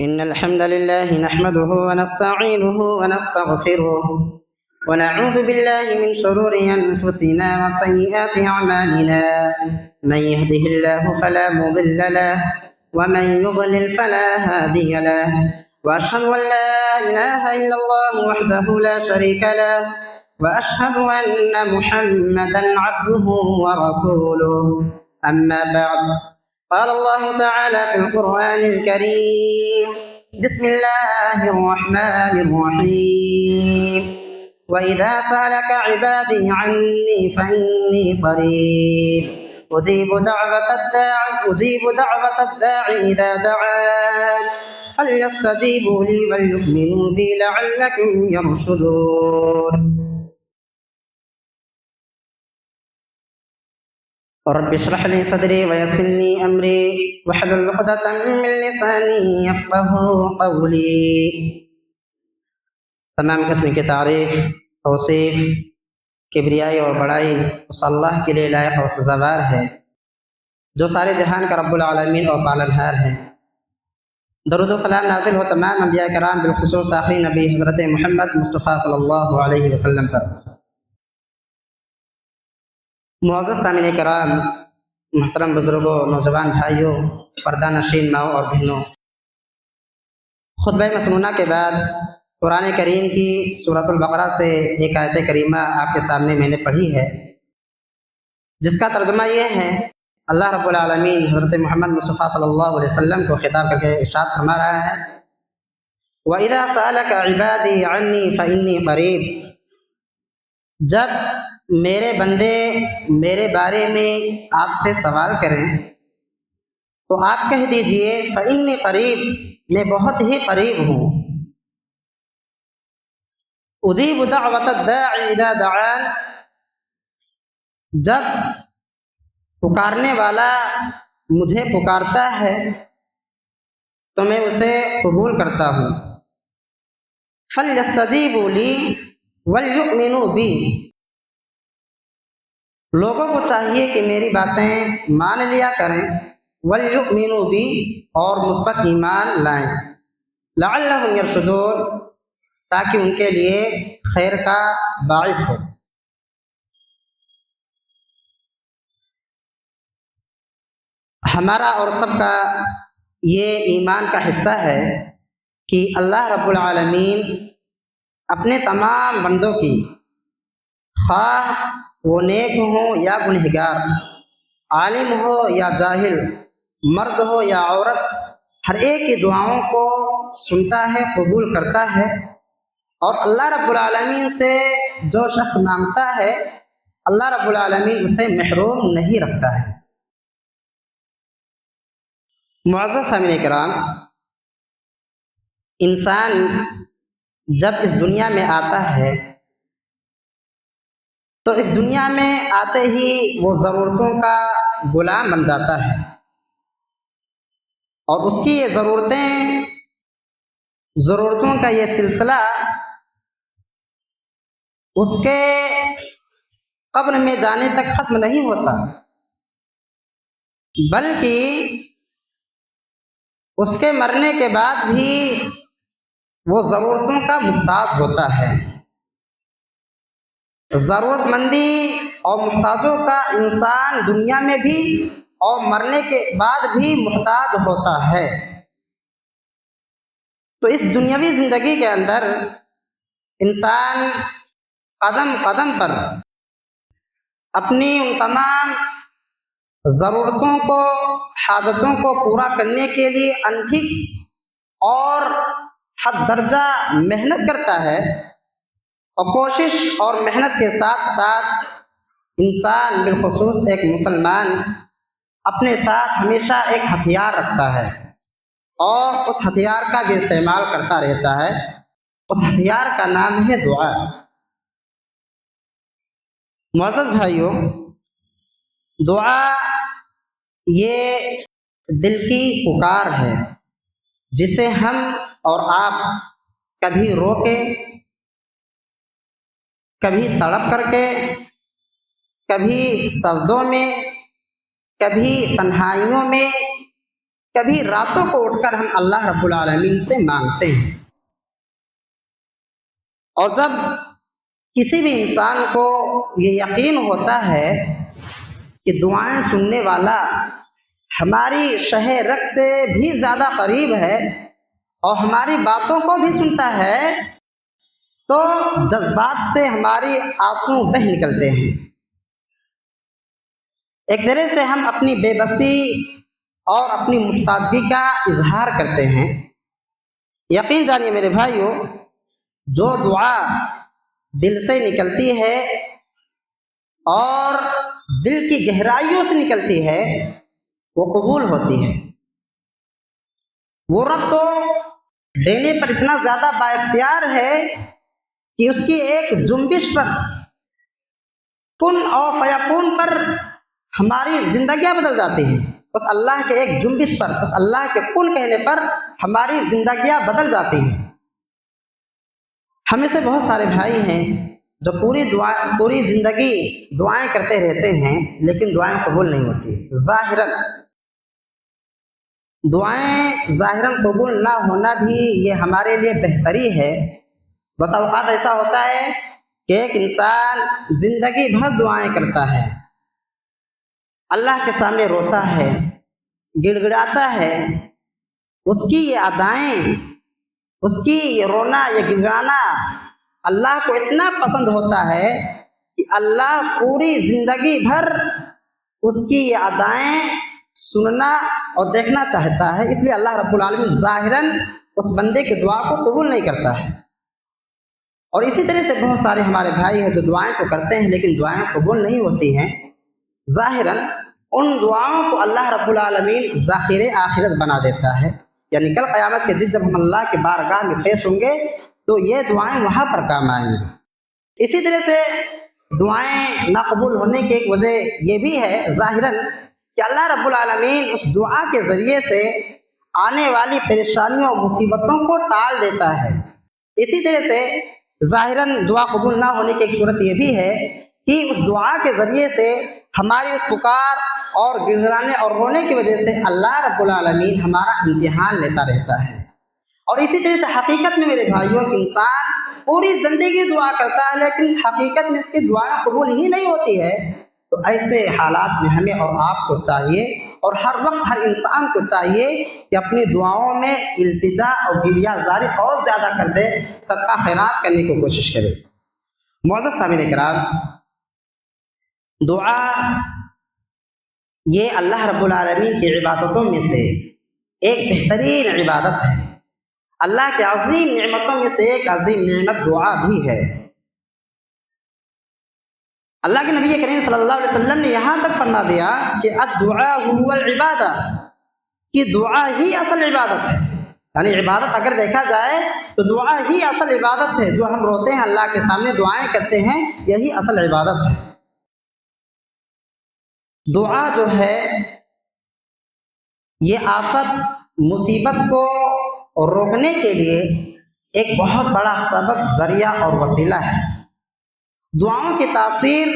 إن الحمد لله نحمده ونستعينه ونستغفره ونعوذ بالله من شرور أنفسنا وسيئات أعمالنا. من يهده الله فلا مضل له ومن يضلل فلا هادي له، وأشهد أن لا إله إلا الله وحده لا شريك له، وأشهد أن محمدا عبده ورسوله. أما بعد، قال الله تعالى في القرآن الكريم: بسم الله الرحمن الرحيم. وإذا سألك عبادي عني فإني قريب أجيب دعوة الداع إذا دعان فليستجيبوا لي وليؤمنوا بي لعلكم يرشدون. رب اشرح لي صدري ويسر لي أمري واحلل عقدة من لساني يفقهوا قولي. تمام قسم کی تعریف، توصیف، کبریائی اور بڑائی اس اللہ کے لیے لائق و سزاوار ہے جو سارے جہان کا رب العالمین اور پالنہار ہے۔ درود و سلام نازل ہو تمام انبیاء کرام، بالخصوص آخری نبی حضرت محمد مصطفیٰ صلی اللہ علیہ وسلم پر۔ معزز سامعین کرام، محترم بزرگوں، نوجوان بھائیوں، پردہ نشین ماؤں اور بہنوں، خطبہ مسنونہ کے بعد قرآن کریم کی سورۃ البقرہ سے ایک آیت کریمہ آپ کے سامنے میں نے پڑھی ہے، جس کا ترجمہ یہ ہے: اللہ رب العالمین حضرت محمد مصطفیٰ صلی اللہ علیہ وسلم کو خطاب کر کے ارشاد فرما رہا ہے: وَإِذَا سَأَلَكَ عِبَادِي عَنِّي فَإِنِّي قَرِيب۔ جب میرے بندے میرے بارے میں آپ سے سوال کریں تو آپ کہہ دیجئے فَإِنِّي قَرِيب، میں بہت ہی قریب ہوں۔ اجیب دعوت الداع اذا دعان، جب پکارنے والا مجھے پکارتا ہے تو میں اسے قبول کرتا ہوں۔ فَلْيَسْتَجِيبُوا لِي وَلْيُؤْمِنُوا بِي، لوگوں کو چاہیے کہ میری باتیں مان لیا کریں، وَلْيُؤْمِنُوا بِي، اور مجھ پر ایمان لائیں، لَعَلَّهُمْ يَرْشُدُونَ، تاکہ ان کے لیے خیر کا باعث ہو۔ ہمارا اور سب کا یہ ایمان کا حصہ ہے کہ اللہ رب العالمین اپنے تمام بندوں کی، خواہ وہ نیک ہوں یا گنہگار، عالم ہو یا جاہل، مرد ہو یا عورت، ہر ایک کی دعاؤں کو سنتا ہے، قبول کرتا ہے، اور اللہ رب العالمین سے جو شخص مانگتا ہے اللہ رب العالمین اسے محروم نہیں رکھتا ہے۔ معزز سامعین کرام، انسان جب اس دنیا میں آتا ہے تو اس دنیا میں آتے ہی وہ ضرورتوں کا غلام بن جاتا ہے، اور اس کی یہ ضرورتوں کا یہ سلسلہ اس کے قبر میں جانے تک ختم نہیں ہوتا، بلکہ اس کے مرنے کے بعد بھی وہ ضرورتوں کا محتاج ہوتا ہے۔ ضرورت مندی اور محتاجوں کا انسان دنیا میں بھی اور مرنے کے بعد بھی محتاج ہوتا ہے۔ تو اس دنیاوی زندگی کے اندر انسان قدم قدم پر اپنی ان تمام ضرورتوں کو، حاجتوں کو پورا کرنے کے لیے انتھک اور حد درجہ محنت کرتا ہے، اور کوشش اور محنت کے ساتھ ساتھ انسان، بالخصوص ایک مسلمان، اپنے ساتھ ہمیشہ ایک ہتھیار رکھتا ہے اور اس ہتھیار کا بھی استعمال کرتا رہتا ہے۔ اس ہتھیار کا نام ہے دعا۔ معزز بھائیوں، دعا یہ دل کی پکار ہے جسے ہم اور آپ کبھی رو کے، کبھی تڑپ کر کے، کبھی سجدوں میں، کبھی تنہائیوں میں، کبھی راتوں کو اٹھ کر ہم اللہ رب العالمین سے مانگتے ہیں۔ اور جب کسی بھی انسان کو یہ یقین ہوتا ہے کہ دعائیں سننے والا ہماری شہ رگ سے بھی زیادہ قریب ہے اور ہماری باتوں کو بھی سنتا ہے، تو جذبات سے ہماری آنسو بہہ نکلتے ہیں۔ ایک طرح سے ہم اپنی بے بسی اور اپنی محتاجگی کا اظہار کرتے ہیں۔ یقین جانیے میرے بھائیو، جو دعا دل سے نکلتی ہے اور دل کی گہرائیوں سے نکلتی ہے وہ قبول ہوتی ہے۔ وہ رب تو دینے پر اتنا زیادہ بااختیار ہے کہ اس کی ایک جنبش پر، کن اور فیکون پر ہماری زندگیاں بدل جاتی ہیں۔ اس اللہ کے ایک جنبش پر، اس اللہ کے کن کہنے پر ہماری زندگیاں بدل جاتی ہیں۔ ہمیں سے بہت سارے بھائی ہیں جو پوری زندگی دعائیں کرتے رہتے ہیں لیکن دعائیں قبول نہیں ہوتی۔ دعائیں ظاہراً قبول نہ ہونا بھی یہ ہمارے لیے بہتری ہے۔ بس اوقات ایسا ہوتا ہے کہ ایک انسان زندگی بھر دعائیں کرتا ہے، اللہ کے سامنے روتا ہے، گڑ گڑاتا ہے، اس کی یہ ادائیں، اس کی یہ رونا، یہ گڑگڑانا اللہ کو اتنا پسند ہوتا ہے کہ اللہ پوری زندگی بھر اس کی یہ ادائیں سننا اور دیکھنا چاہتا ہے۔ اس لیے اللہ رب العالمین ظاہراً اس بندے کی دعا کو قبول نہیں کرتا ہے۔ اور اسی طرح سے بہت سارے ہمارے بھائی ہیں جو دعائیں تو کرتے ہیں لیکن دعائیں قبول نہیں ہوتی ہیں۔ ظاہراً ان دعاؤں کو اللہ رب العالمین ذخیرِ آخرت بنا دیتا ہے، یعنی کل قیامت کے دن جب ہم اللہ کے بارگاہ میں پیش ہوں گے تو یہ دعائیں وہاں پر کام آئیں گی۔ اسی طرح سے دعائیں ناقبول ہونے کی ایک وجہ یہ بھی ہے ظاہراً کہ اللہ رب العالمین اس دعا کے ذریعے سے آنے والی پریشانیوں اور مصیبتوں کو ٹال دیتا ہے۔ اسی طرح سے ظاہراً دعا قبول نہ ہونے کی ایک صورت یہ بھی ہے کہ اس دعا کے ذریعے سے ہماری اس پکار اور گڑگڑانے اور رونے کی وجہ سے اللہ رب العالمین ہمارا امتحان لیتا رہتا ہے۔ اور اسی طرح سے حقیقت میں میرے بھائیوں کہ انسان پوری زندگی دعا کرتا ہے لیکن حقیقت میں اس کی دعائیں قبول ہی نہیں ہوتی ہے، تو ایسے حالات میں ہمیں اور آپ کو چاہیے اور ہر وقت ہر انسان کو چاہیے کہ اپنی دعاؤں میں التجا اور گریہ زاری اور زیادہ کر دے، صدقہ خیرات کرنے کی کوشش کرے۔ معزز سامعین کرام، دعا یہ اللہ رب العالمین کی عبادتوں میں سے ایک بہترین عبادت ہے۔ اللہ کے عظیم نعمتوں میں سے ایک عظیم نعمت دعا بھی ہے۔ اللہ کے نبی کریم صلی اللہ علیہ وسلم نے یہاں تک فرما دیا کہ الدعاء هو العبادہ، کہ دعا ہی اصل عبادت ہے۔ یعنی عبادت اگر دیکھا جائے تو دعا ہی اصل عبادت ہے۔ جو ہم روتے ہیں اللہ کے سامنے دعائیں کرتے ہیں یہی اصل عبادت ہے۔ دعا جو ہے یہ آفت مصیبت کو روکنے کے لیے ایک بہت بڑا سبب، ذریعہ اور وسیلہ ہے۔ دعاؤں کی تاثیر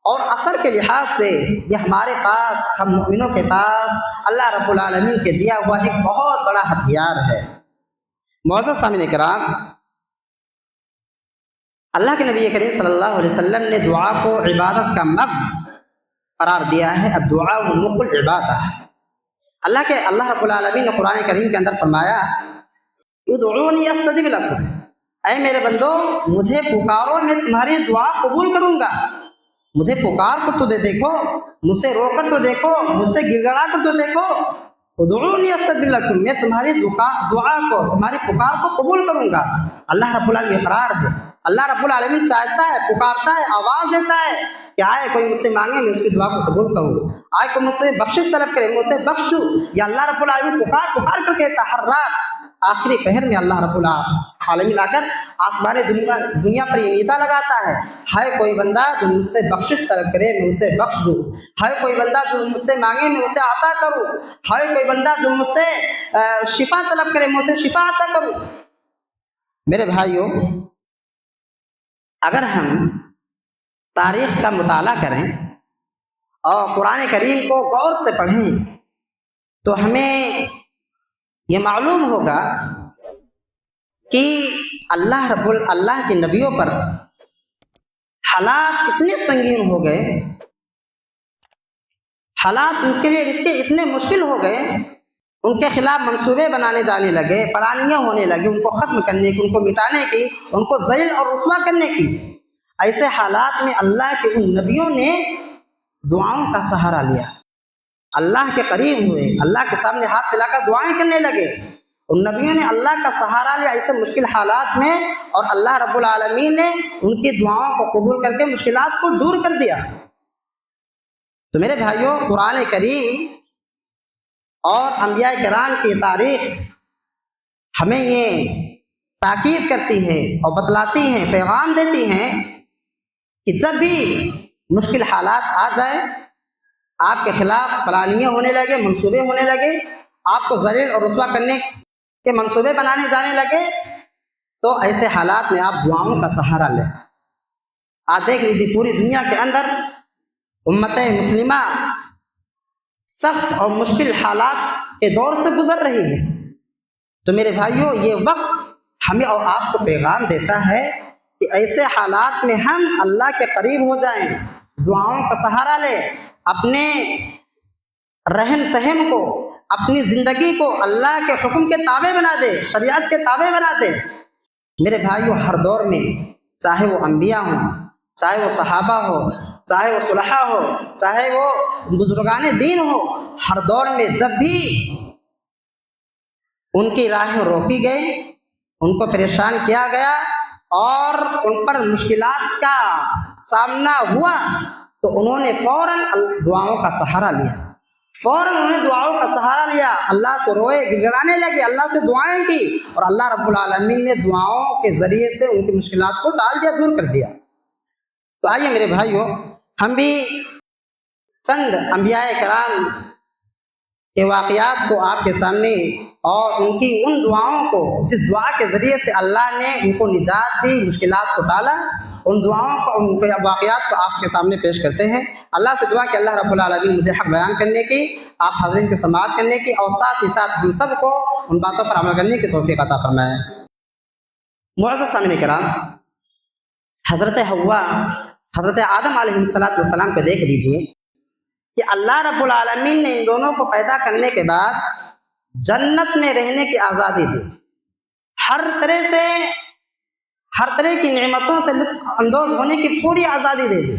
اور اثر کے لحاظ سے یہ ہمارے پاس، ہم مومنوں کے پاس اللہ رب العالمین کے دیا ہوا ایک بہت بڑا ہتھیار ہے۔ معزز سامعین کرام، اللہ کے نبی کریم صلی اللہ علیہ وسلم نے دعا کو عبادت کا مغز قرار دیا ہے۔ الدعاء مخ العبادہ۔ اللہ رب العالمین نے قرآن کریم کے اندر فرمایا ادعونی استجب لکم، اے میرے بندو مجھے پکارو میں تمہاری دعا قبول کروں گا۔ مجھے پکار کر تو دیکھو، مجھ سے رو کر تو دیکھو، مجھ سے گڑ گڑا کر تو دیکھو۔ ادعونی استجب لکم، میں تمہاری دعا کو، تمہاری پکار کو قبول کروں گا۔ اللہ رب العالمین اقرار ہے، اللہ رب العالمین چاہتا ہے، پکارتا ہے، آواز دیتا ہے کہ آئے کوئی مجھ سے مانگے میں اس کی دعا کو قبول کروں، آئے کوئی مجھ سے بخشش طلب کرے مجھ سے بخش دوں۔ یا اللہ رب العالمین پکار کر کہتا ہے ہر رات آخری پہر میں اللہ رب العالمین آ کر آسمان دنیا پر یہ نیتا لگاتا ہے، ہائے کوئی بندہ جو مجھ سے بخشش طلب کرے میں اسے بخش دوں، ہائے کوئی بندہ جو مجھ سے مانگے میں اسے عطا کروں، ہائے کوئی بندہ جو مجھ سے شفا طلب کرے میں اسے شفا عطا کروں۔ میرے بھائیوں، اگر ہم تاریخ کا مطالعہ کریں اور قرآن کریم کو غور سے پڑھیں تو ہمیں یہ معلوم ہوگا کہ اللہ کے نبیوں پر حالات اتنے سنگین ہو گئے، حالات ان کے لیے اتنے مشکل ہو گئے، ان کے خلاف منصوبے بنانے جانے لگے، پلانیاں ہونے لگی ان کو ختم کرنے کی، ان کو مٹانے کی، ان کو ذلیل اور رسوا کرنے کی۔ ایسے حالات میں اللہ کے ان نبیوں نے دعاؤں کا سہارا لیا، اللہ کے قریب ہوئے، اللہ کے سامنے ہاتھ پھیلا کر دعائیں کرنے لگے۔ ان نبیوں نے اللہ کا سہارا لیا ایسے مشکل حالات میں، اور اللہ رب العالمین نے ان کی دعاؤں کو قبول کر کے مشکلات کو دور کر دیا۔ تو میرے بھائیوں، قرآن کریم اور انبیاء کرام کی تاریخ ہمیں یہ تاکید کرتی ہے اور بتلاتی ہیں، پیغام دیتی ہیں کہ جب بھی مشکل حالات آ جائے، آپ کے خلاف پلانیاں ہونے لگے، منصوبے ہونے لگے، آپ کو ذلیل اور رسوا کرنے کے منصوبے بنانے جانے لگے، تو ایسے حالات میں آپ دعاؤں کا سہارا لیں۔ آپ دیکھ لیجیے پوری دنیا کے اندر امت مسلمہ سخت اور مشکل حالات کے دور سے گزر رہی ہے۔ تو میرے بھائیوں، یہ وقت ہمیں اور آپ کو پیغام دیتا ہے کہ ایسے حالات میں ہم اللہ کے قریب ہو جائیں، دعاؤں کا سہارا لیں، اپنے رہن سہن کو، اپنی زندگی کو اللہ کے حکم کے تابع بنا دے، شریعت کے تابع بنا دے۔ میرے بھائیوں، ہر دور میں چاہے وہ انبیاء ہوں، چاہے وہ صحابہ ہو، چاہے وہ صلحاء ہو، چاہے وہ بزرگان دین ہو، ہر دور میں جب بھی ان کی راہیں روکی گئی، ان کو پریشان کیا گیا اور ان پر مشکلات کا سامنا ہوا، تو انہوں نے فوراً دعاؤں کا سہارا لیا، فوراً انہوں نے دعاؤں کا سہارا لیا، اللہ سے روئے، گڑگڑانے لگے، اللہ سے دعائیں کی، اور اللہ رب العالمین نے دعاؤں کے ذریعے سے ان کی مشکلات کو ٹال دیا، دور کر دیا۔ تو آئیے میرے بھائیوں، ہم بھی چند انبیاء کرام کے واقعات کو آپ کے سامنے اور ان کی ان دعاؤں کو، جس دعا کے ذریعے سے اللہ نے ان کو نجات دی، مشکلات کو ٹالا، ان دعاؤں کو، ان کے واقعات کو آپ کے سامنے پیش کرتے ہیں۔ اللہ سے دعا کہ اللہ رب العالمین مجھے حق بیان کرنے کی، آپ حاضرین کو سماعت کرنے کی، اور ساتھ ہی ساتھ ہم سب کو ان باتوں پر عمل کرنے کی توفیق عطا فرمائے۔ معزز سامعین کرام، حضرت حوا، حضرت آدم علیہ السلام کو دیکھ لیجئے کہ اللہ رب العالمین نے ان دونوں کو پیدا کرنے کے بعد جنت میں رہنے کی آزادی دی، ہر طرح کی نعمتوں سے لطف اندوز ہونے کی پوری آزادی دے دی۔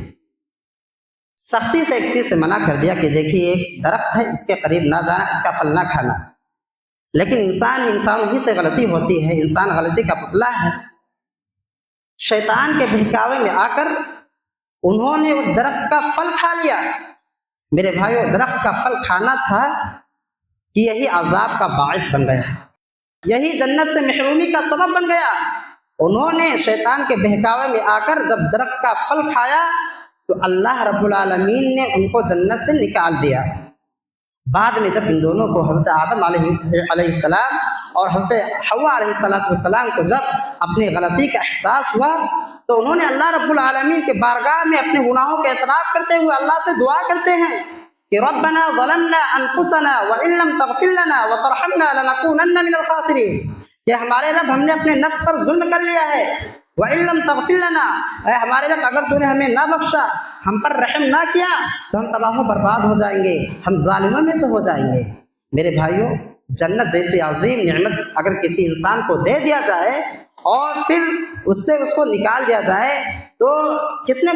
سختی سے ایک چیز سے منع کر دیا کہ دیکھیے ایک درخت ہے، اس کے قریب نہ جانا، اس کا پھل نہ کھانا۔ لیکن انسان ہی سے غلطی ہوتی ہے، انسان غلطی کا پتلا ہے۔ شیطان کے بہکاوے میں آ کر انہوں نے اس درخت کا پھل کھا لیا۔ میرے بھائیو، درخت کا پھل کھانا تھا کہ یہی عذاب کا باعث بن گیا، یہی جنت سے محرومی کا سبب بن گیا۔ انہوں نے شیطان کے بہکاوے میں آ کر جب درخت کا پھل کھایا تو اللہ رب العالمین نے ان کو جنت سے نکال دیا۔ بعد میں جب ان دونوں کو حضرت آدم علیہ السلام اور حضرت حوا علیہ السلام کو جب اپنی غلطی کا احساس ہوا تو انہوں نے اللہ رب العالمین کے بارگاہ میں اپنے گناہوں کا اعتراف کرتے ہوئے اللہ سے دعا کرتے ہیں کہ ربنا ظلمنا انفسنا وان لم تغفر لنا وترحمنا لنكونن من الخاسرین، کہ ہمارے رب ہم نے اپنے نفس پر ظلم کر لیا ہے، وان لم تغفر لنا، اے ہمارے رب اگر تو نے ہمیں نہ بخشا، ہم پر رحم نہ کیا تو ہم تباہ و برباد ہو جائیں گے، ہم ظالموں میں سے ہو جائیں گے۔ میرے بھائیوں، جنت جیسی عظیم نعمت اگر کسی انسان کو دے دیا جائے اور پھر اس سے اس کو نکال دیا جائے تو کتنے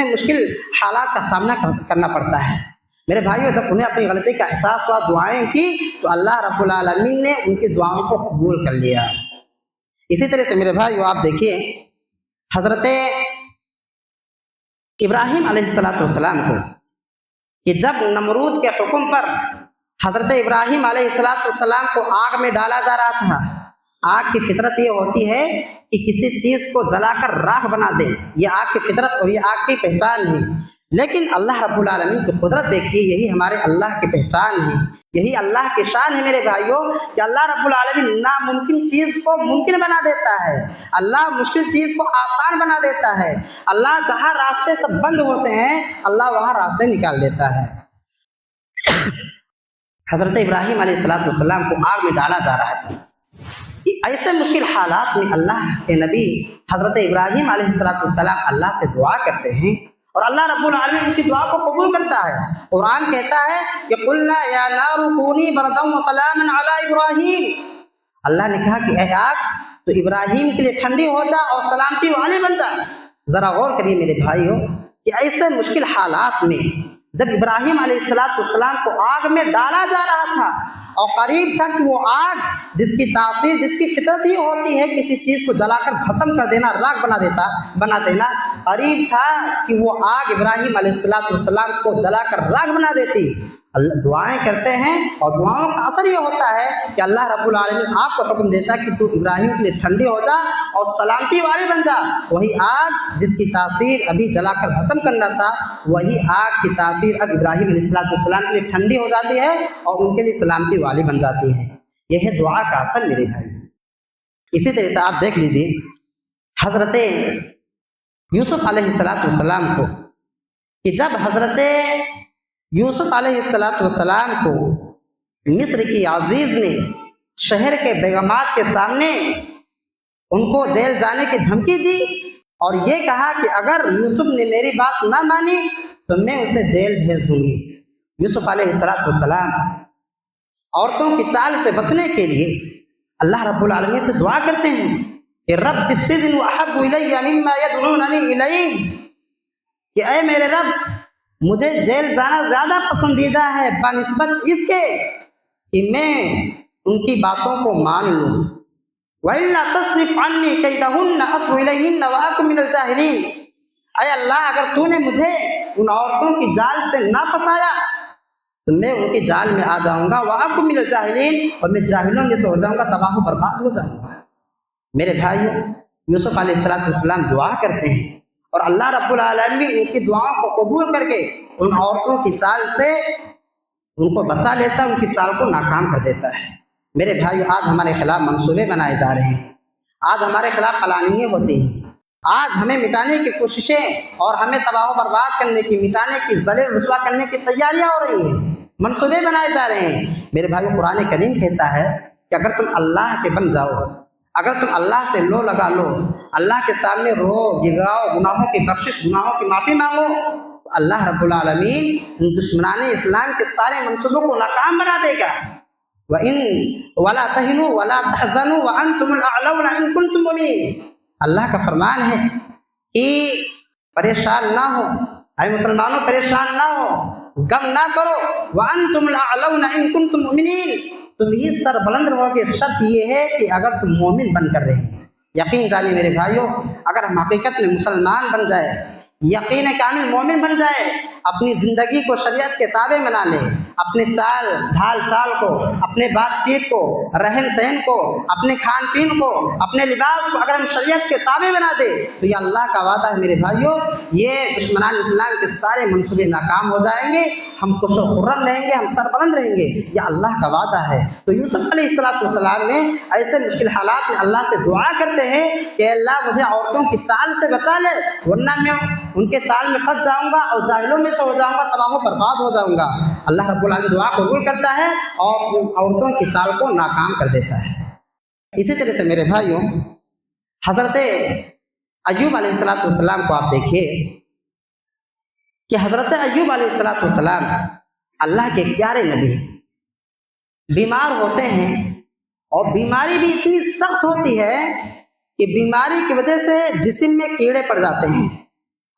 مشکل حالات کا سامنا کرنا پڑتا ہے۔ میرے بھائیوں، جب انہیں اپنی غلطی کا احساس ہوا، دعائیں کی، تو اللہ رب العالمین نے ان کی دعاؤں کو قبول کر لیا۔ اسی طرح سے میرے بھائیوں، آپ دیکھیے حضرت ابراہیم علیہ السلام کو کہ جب نمرود کے حکم پر حضرت ابراہیم علیہ السلام کو آگ میں ڈالا جا رہا تھا، آگ کی فطرت یہ ہوتی ہے کہ کسی چیز کو جلا کر راکھ بنا دے، یہ آگ کی فطرت اور یہ آگ کی پہچان ہے۔ لیکن اللہ رب العالمین کی قدرت دیکھیے، یہی ہمارے اللہ کی پہچان ہے، یہی اللہ کی شان ہے میرے بھائیوں، کہ اللہ رب العالمین ناممکن چیز کو ممکن بنا دیتا ہے، اللہ مشکل چیز کو آسان بنا دیتا ہے، اللہ جہاں راستے سب بند ہوتے ہیں اللہ وہاں راستے نکال دیتا ہے۔ حضرت ابراہیم علیہ السلام کو آگ میں ڈالا جا رہا تھا. ایسے مشکل حالات میں اللہ کے نبی حضرت ابراہیم علیہ السلام اللہ سے دعا کرتے ہیں اور اللہ رب العالمین ان کی دعا کو قبول کرتا ہے. قرآن کہتا ہے کہ قلنا یا نار کونی بردا وسلاما علی ابراہیم. اللہ نے کہا کہ اے آگ تو ابراہیم کے لیے ٹھنڈی ہو جا اور سلامتی والی بن جا. ذرا غور کریے میرے بھائیو کہ ایسے مشکل حالات میں جب ابراہیم علیہ السلام کو آگ میں ڈالا جا رہا تھا اور قریب تک وہ آگ جس کی تاثیر جس کی فطرت ہی ہوتی ہے کسی چیز کو جلا کر بھسم کر دینا راکھ بنا دینا، قریب تھا کہ وہ آگ ابراہیم علیہ السلام کو جلا کر راکھ بنا دیتی. اللہ دعائیں کرتے ہیں اور دعاؤں کا اثر یہ ہوتا ہے کہ اللہ رب العالمین آپ کو حکم دیتا ہے کہ تو ابراہیم کے لیے ٹھنڈی ہو جا اور سلامتی والی بن جا. وہی آگ جس کی تاثیر ابھی جلا کر بھسم کرنا تھا، وہی آگ کی تاثیر اب ابراہیم علیہ السلام کے لیے ٹھنڈی ہو جاتی ہے اور ان کے لیے سلامتی والی بن جاتی ہے. یہ ہے دعا کا اثر میرے بھائی. اسی طرح سے آپ دیکھ لیجیے حضرت یوسف علیہ السلام کو کہ جب حضرت یوسف علیہ السلام کو مصر کی عزیز نے شہر کے بیگمات کے سامنے ان کو جیل جانے کی دھمکی دی اور یہ کہا کہ اگر یوسف نے میری بات نہ مانی تو میں اسے جیل بھیج دوں گی. یوسف علیہ السلام عورتوں کی چال سے بچنے کے لیے اللہ رب العالمین سے دعا کرتے ہیں کہ رب السجن احب الی مما یدعوننی الیہ، کہ اے میرے رب مجھے جیل جانا زیادہ پسندیدہ ہے بنسبت اس کے کہ میں ان کی باتوں کو مان لوں. وَإِلَّا تَصْرِفْ عَنِّي كَيْدَهُنَّ أَصْبُ إِلَيْهِنَّ وَأَكُن مِّنَ الْجَاهِلِينَ. اے اللہ اگر تو نے مجھے ان عورتوں کی جال سے نہ پھنسایا تو میں ان کی جال میں آ جاؤں گا. وَأَكُن مِّنَ الْجَاهِلِينَ، اور میں جاہلوں میں سے ہو جاؤں گا، تباہ و برباد ہو جاؤں گا. میرے بھائیو یوسف علیہ السلام دعا کرتے ہیں اور اللہ رب العالمین ان کی دعاؤں کو قبول کر کے ان عورتوں کی چال سے ان کو بچا لیتا ہے، ان کی چال کو ناکام کر دیتا ہے. میرے بھائیو آج ہمارے خلاف منصوبے بنائے جا رہے ہیں، آج ہمارے خلاف پلاننگیں ہوتی ہیں، آج ہمیں مٹانے کی کوششیں اور ہمیں تباہ و برباد کرنے کی، مٹانے کی، ذلیل رسوا کرنے کی تیاریاں ہو رہی ہیں، منصوبے بنائے جا رہے ہیں. میرے بھائیو قرآن کریم کہتا ہے کہ اگر تم اللہ کے بن جاؤ، اگر تم اللہ سے لو لگا لو، اللہ کے سامنے رو گراؤ، گناہوں کی بخشش، گناہوں کی معافی مانگو، تو اللہ رب العالمین دشمنان اسلام کے سارے منصوبوں کو ناکام بنا دے گا. وَلَا تَهِنُوا وَلَا تَحْزَنُوا وَأَنْتُمُ الْأَعْلَوْنَ إِن كُنتُم مُؤْمِنِينَ. اللہ کا فرمان ہے کہ پریشان نہ ہو، اے مسلمانوں پریشان نہ ہو، غم نہ کرو. وَأَنْتُمُ الْأَعْلَوْنَ إِن كُنتُم مُؤْمِنِينَ، تم ہی سر بلند رہو گے، شرط یہ ہے کہ اگر تم مومن بن کر رہے. یقین جانیے میرے بھائیوں اگر ہم حقیقت میں مسلمان بن جائے، یقین کامل مومن بن جائے، اپنی زندگی کو شریعت کے تابع بنا لے، اپنے چال ڈھال چال کو، اپنے بات چیت کو، رہن سہن کو، اپنے کھان پین کو، اپنے لباس کو اگر ہم شریعت کے تابع بنا دے تو یہ اللہ کا وعدہ ہے میرے بھائیوں، یہ دشمنان اسلام کے سارے منصوبے ناکام ہو جائیں گے، ہم خوش و خرم رہیں گے، ہم سربلند رہیں گے. یہ اللہ کا وعدہ ہے. تو یوسف علیہ السلام نے ایسے مشکل حالات میں اللہ سے دعا کرتے ہیں کہ اللہ مجھے عورتوں کی چال سے بچا لے، ورنہ میں ان کے چال میں پھنس جاؤں گا اور جاہلوں میں سے ہو جاؤں گا، تباہ و برباد ہو جاؤں گا. اللہ رب العالمین دعا قبول کرتا ہے اور ان عورتوں کی چال کو ناکام کر دیتا ہے. اسی طرح سے میرے بھائیوں حضرت ایوب علیہ السلام کو آپ دیکھیے کہ حضرت ایوب علیہ السلام اللہ کے پیارے نبی بیمار ہوتے ہیں اور بیماری بھی اتنی سخت ہوتی ہے کہ بیماری کی وجہ سے جسم میں کیڑے پڑ جاتے ہیں.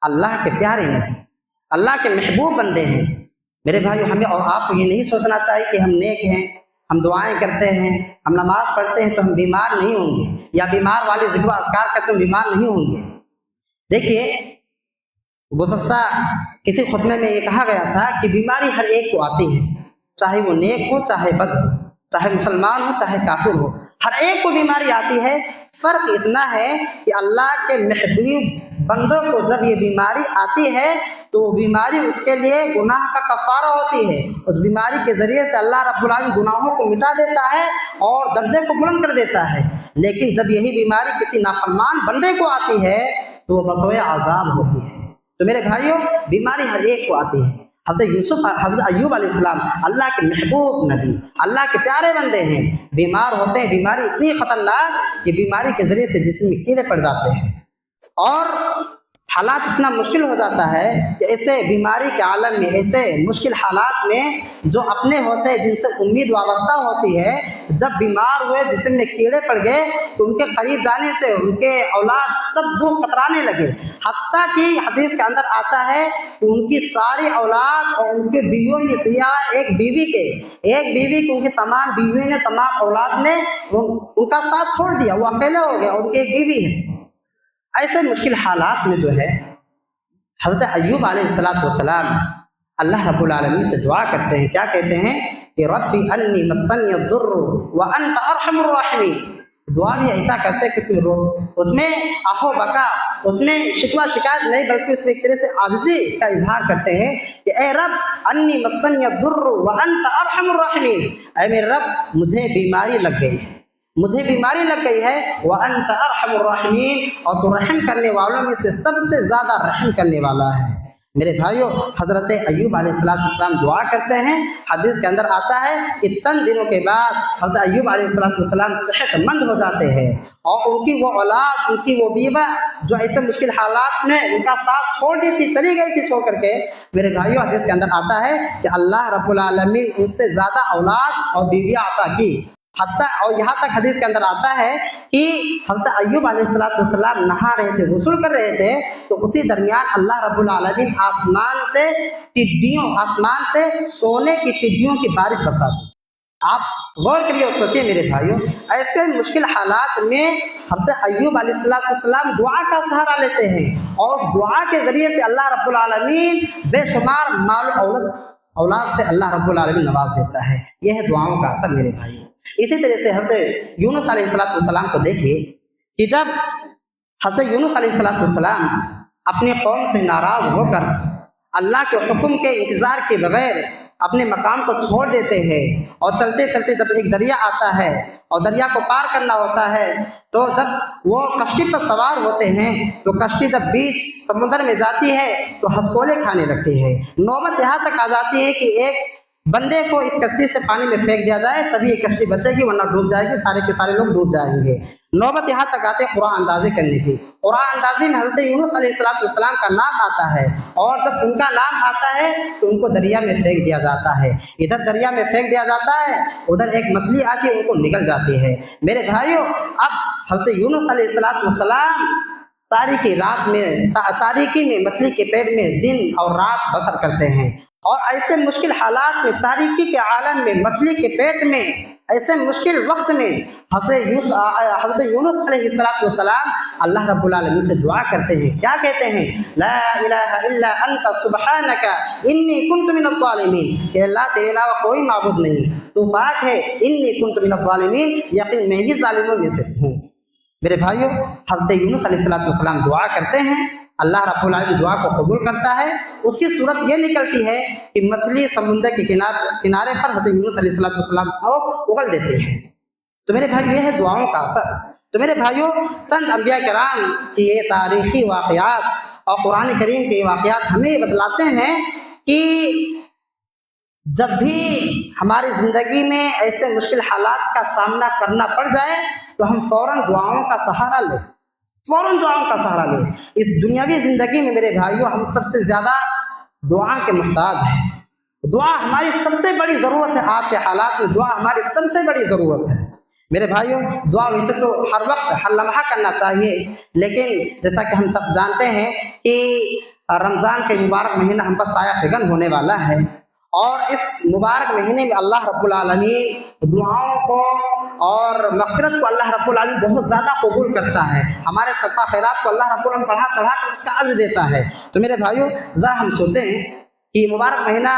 اللہ کے پیارے نبی، اللہ کے محبوب بندے ہیں. میرے بھائیو ہمیں اور آپ کو یہ نہیں سوچنا چاہیے کہ ہم نیک ہیں، ہم دعائیں کرتے ہیں، ہم نماز پڑھتے ہیں تو ہم بیمار نہیں ہوں گے، یا بیمار والے ذکر و اذکار کرتے ہم بیمار نہیں ہوں گے. دیکھیے گزشتہ کسی خطبے میں یہ کہا گیا تھا کہ بیماری ہر ایک کو آتی ہے، چاہے وہ نیک ہو، چاہے بد ہو، چاہے مسلمان ہو، چاہے کافر ہو، ہر ایک کو بیماری آتی ہے. فرق اتنا ہے کہ اللہ کے محبوب بندوں کو جب یہ بیماری آتی ہے تو وہ بیماری اس کے لیے گناہ کا کفارہ ہوتی ہے. اس بیماری کے ذریعے سے اللہ رب العالمین گناہوں کو مٹا دیتا ہے اور درجے کو بلند کر دیتا ہے. لیکن جب یہی بیماری کسی نافرمان بندے کو آتی ہے تو وہ بطور عذاب ہوتی ہے. تو میرے بھائیوں بیماری ہر ایک کو آتی ہے. حضرت یوسف حضرت ایوب علیہ السلام اللہ کے محبوب نبی، اللہ کے پیارے بندے ہیں، بیمار ہوتے ہیں، بیماری اتنی خطرناک کہ بیماری کے ذریعے سے جسم میں کیڑے پڑ جاتے ہیں اور حالات اتنا مشکل ہو جاتا ہے کہ ایسے بیماری کے عالم میں، ایسے مشکل حالات میں جو اپنے ہوتے ہیں، جن سے امید وابستہ ہوتی ہے، جب بیمار ہوئے، جسم میں کیڑے پڑ گئے تو ان کے قریب جانے سے ان کے اولاد سب دور کترانے لگے، حتیٰ کہ حدیث کے اندر آتا ہے کہ ان کی ساری اولاد اور ان کے بیویوں میں سے ایک بیوی کے ان کی تمام بیویوں نے، تمام اولاد نے ان کا ساتھ چھوڑ دیا، وہ اکیلے ہو گئے، ان کی ایک بیوی ہے۔ ایسے مشکل حالات میں جو ہے حضرت ایوب علیہ السلام اللہ رب العالمین سے دعا کرتے ہیں، کیا کہتے ہیں کہ ربی انی مسنی الضر وانت ارحم الراحمین۔ دعا بھی ایسا کرتے ہیں کہ اس میں آہو بکا، اس میں شکوہ شکایت نہیں، بلکہ اس میں ایک طرح سے عاجزی کا اظہار کرتے ہیں کہ اے رب انی مسنی الضر وانت ارحم الراحمین، اے میرے رب مجھے بیماری لگ گئی ہے، وَأَنْتَ أَرْحَمُ الرَّاحِمِينَ، اور تو رحم کرنے والوں میں سے سب سے زیادہ رحم کرنے والا ہے۔ میرے بھائیوں، حضرت ایوب علیہ السلام دعا کرتے ہیں، حدیث کے اندر آتا ہے کہ چند دنوں کے بعد حضرت ایوب علیہ السلام صحت مند ہو جاتے ہیں اور ان کی وہ اولاد، ان کی وہ بیوہ جو ایسے مشکل حالات میں ان کا ساتھ چھوڑ دی تھی، چلی گئی تھی چھوڑ کر کے، میرے بھائیوں حدیث کے اندر آتا ہے کہ اللہ رب العالمین ان سے زیادہ اولاد اور بیویاں عطا کی، حتیٰ اور یہاں تک حدیث کے اندر آتا ہے کہ حضرت ایوب علیہ السلام نہا رہے تھے، غسل کر رہے تھے، تو اسی درمیان اللہ رب العالمین آسمان سے سونے کی ٹڈیوں کی بارش برسا دی۔ آپ غور کریے اور سوچیے میرے بھائیوں، ایسے مشکل حالات میں حضرت ایوب علیہ السلام دعا کا سہارا لیتے ہیں اور اس دعا کے ذریعے سے اللہ رب العالمین بے شمار مال اولاد سے اللہ رب العالمین نواز دیتا ہے۔ یہ ہے دعاؤں کا اثر میرے بھائیوں۔ اسی طرح سے حضرت یونس علیہ السلام کو دیکھیے کہ جب حضرت یونس علیہ السلام اپنی قوم سے ناراض ہو کر اللہ کے حکم کے انتظار کے بغیر اپنے مقام کو چھوڑ دیتے ہیں اور چلتے چلتے جب ایک دریا آتا ہے اور دریا کو پار کرنا ہوتا ہے، تو جب وہ کشتی پر سوار ہوتے ہیں تو کشتی جب بیچ سمندر میں جاتی ہے تو ہچکولے کھانے لگتے ہیں۔ نوبت یہاں تک آ جاتی ہے کہ ایک بندے کو اس کشتی سے پانی میں پھینک دیا جائے تبھی یہ کشتی بچے گی، ورنہ ڈوب جائے گی، سارے کے سارے لوگ ڈوب جائیں گے۔ نوبت یہاں تک آتے قرآن اندازی کرنے کی۔ قرآن اندازی میں حضرت یونس علیہ السلام کا نام آتا ہے اور جب ان کا نام آتا ہے تو ان کو دریا میں پھینک دیا جاتا ہے، ادھر دریا میں پھینک دیا جاتا ہے، ادھر ایک مچھلی آ کے ان کو نگل جاتی ہے۔ میرے بھائیوں، اب حضرت یونس علیہ السلام تاریکی میں مچھلی کے پیٹ میں دن اور رات بسر کرتے ہیں اور ایسے مشکل حالات میں، تاریکی کے عالم میں، مچھلی کے پیٹ میں، ایسے مشکل وقت میں حضرت یونس علیہ السلام اللہ رب العالمین سے دعا کرتے ہیں، کیا کہتے ہیں؟ لا الہ الا انت سبحانک انی کنت من الظالمین، کہ اللہ تیرے علاوہ کوئی معبود نہیں، تو پاک ہے، انی کنت من الظالمین، یقین میں ہی ظالموں میں سے ہوں۔ میرے بھائیوں، حضرت یونس علیہ السلام دعا کرتے ہیں، اللہ رب العالمین دعا کو قبول کرتا ہے۔ اس کی صورت یہ نکلتی ہے کہ مچھلی سمندر کے کنارے پر حضرت یونس علیہ السلام کو اگل دیتے ہیں۔ تو میرے بھائی، یہ ہے دعاؤں کا اثر۔ تو میرے بھائیوں، چند انبیاء کرام کی یہ تاریخی واقعات اور قرآن کریم کے واقعات ہمیں یہ بتلاتے ہیں کہ جب بھی ہماری زندگی میں ایسے مشکل حالات کا سامنا کرنا پڑ جائے تو ہم فوراً دعاؤں کا سہارا لیں، اس دنیاوی زندگی میں میرے بھائیوں ہم سب سے زیادہ دعا کے محتاج ہیں۔ دعا ہماری سب سے بڑی ضرورت ہے، آج کے حالات میں دعا ہماری سب سے بڑی ضرورت ہے۔ میرے بھائیوں، دعا ویسے تو ہر وقت ہر لمحہ کرنا چاہیے، لیکن جیسا کہ ہم سب جانتے ہیں کہ رمضان کے مبارک مہینہ ہم پر سایہ فگن ہونے والا ہے اور اس مبارک مہینے میں اللہ رب العالمین دعاؤں کو اور مغفرت کو اللہ رب العالمین بہت زیادہ قبول کرتا ہے، ہمارے صدقہ خیرات کو اللہ رب العالمین بڑھا چڑھا کر اس کا اجر دیتا ہے۔ تو میرے بھائیوں، ذرا ہم سوچیں کہ مبارک مہینہ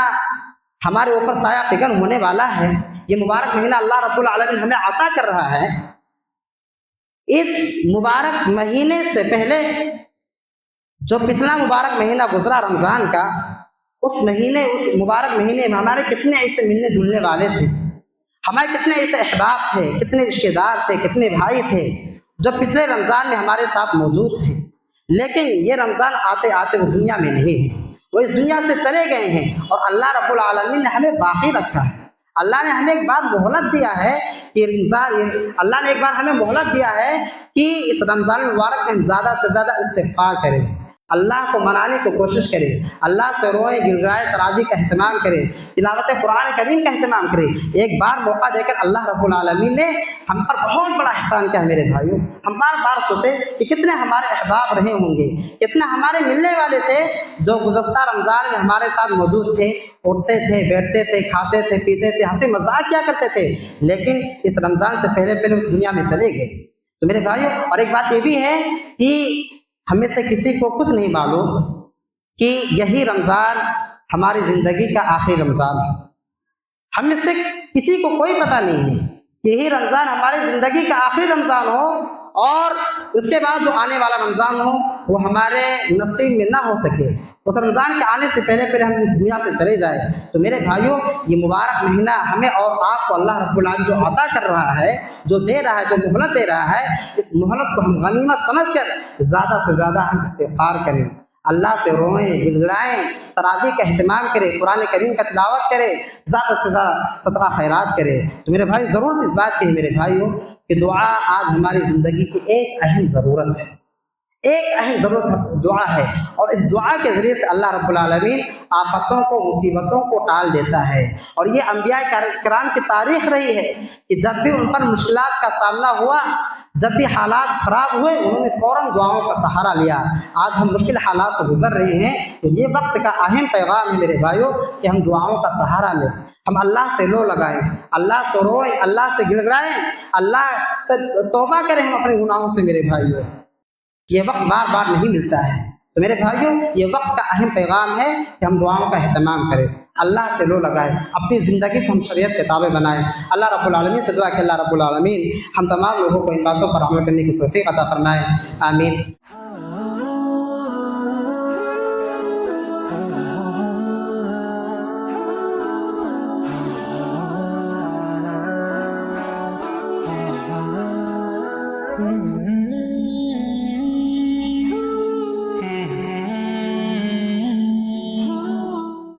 ہمارے اوپر سایہ فگن ہونے والا ہے، یہ مبارک مہینہ اللہ رب العالمین ہمیں عطا کر رہا ہے۔ اس مبارک مہینے سے پہلے جو پچھلا مبارک مہینہ گزرا رمضان کا، اس مبارک مہینے میں ہمارے کتنے ایسے ملنے جلنے والے تھے، ہمارے کتنے ایسے احباب تھے، کتنے رشتے دار تھے، کتنے بھائی تھے جو پچھلے رمضان میں ہمارے ساتھ موجود تھے، لیکن یہ رمضان آتے آتے وہ دنیا میں نہیں ہے وہ اس دنیا سے چلے گئے ہیں اور اللہ رب العالمین نے ہمیں باقی رکھا ہے۔ اللہ نے ہمیں ایک بار مہلت دیا ہے کہ اللہ نے ایک بار ہمیں مہلت دیا ہے کہ اس رمضان المبارک میں ہم زیادہ سے زیادہ استغفار کریں، اللہ کو منانے کی کوشش کریں، اللہ سے روئے گڑگڑائے تراویح کا اہتمام کریں، تلاوت قرآن کریم کا اہتمام کریں۔ ایک بار موقع دے کر اللہ رب العالمین نے ہم پر بہت بڑا احسان کیا میرے بھائیوں۔ ہم بار بار سوچیں کہ کتنے ہمارے احباب رہے ہوں گے، کتنے ہمارے ملنے والے تھے جو گزشتہ رمضان میں ہمارے ساتھ موجود تھے، اٹھتے تھے، بیٹھتے تھے، کھاتے تھے، پیتے تھے، ہنسی مذاق کیا کرتے تھے، لیکن اس رمضان سے پہلے دنیا میں چلے گئے۔ تو میرے بھائیوں، اور ایک بات یہ بھی ہے کہ ہمیں سے کسی کو کچھ نہیں معلوم کہ یہی رمضان ہماری زندگی کا آخری رمضان ہے۔ ہم میں سے کسی کو کوئی پتہ نہیں ہے کہ یہی رمضان ہماری زندگی کا آخری رمضان ہو اور اس کے بعد جو آنے والا رمضان ہو وہ ہمارے نصیب میں نہ ہو سکے، اس رمضان کے آنے سے پہلے ہم اس دنیا سے چلے جائیں۔ تو میرے بھائیوں، یہ مبارک مہینہ ہمیں اور آپ کو اللہ رب العالمین جو عطا کر رہا ہے، جو دے رہا ہے، جو مہلت دے رہا ہے، اس مہلت کو ہم غنیمت سمجھ کر زیادہ سے زیادہ ہم استغفار کریں، اللہ سے روئیں گڑگڑائیں، تراویح کا اہتمام کریں، قرآن کریم کا تلاوت کریں، زیادہ سے زیادہ صدقہ خیرات کریں۔ تو میرے بھائی، ضرورت اس بات کی ہے میرے بھائیوں کہ دعا آج ہماری زندگی کی ایک اہم ضرورت ہے، ایک اہم ضرورت دعا ہے، اور اس دعا کے ذریعے سے اللہ رب العالمین آفتوں کو، مصیبتوں کو ٹال دیتا ہے۔ اور یہ انبیاء کرام کی تاریخ رہی ہے کہ جب بھی ان پر مشکلات کا سامنا ہوا، جب بھی حالات خراب ہوئے، انہوں نے فوراً دعاؤں کا سہارا لیا۔ آج ہم مشکل حالات سے گزر رہے ہیں تو یہ وقت کا اہم پیغام ہے میرے بھائیوں کہ ہم دعاؤں کا سہارا لیں، ہم اللہ سے لو لگائیں، اللہ سے روئیں، اللہ سے گڑگڑائیں، اللہ سے توبہ کریں ہم اپنے گناہوں سے میرے بھائیوں۔ یہ وقت بار بار نہیں ملتا ہے، تو میرے بھائیوں یہ وقت کا اہم پیغام ہے کہ ہم دعاؤں کا اہتمام کریں، اللہ سے لو لگائیں، اپنی زندگی کو ہم شریعت کتابیں بنائیں۔ اللہ رب العالمین سے دعا کہ اللہ رب العالمین ہم تمام لوگوں کو ان باتوں پر عمل کرنے کی توفیق عطا فرمائے، آمین۔ Mm-hmm.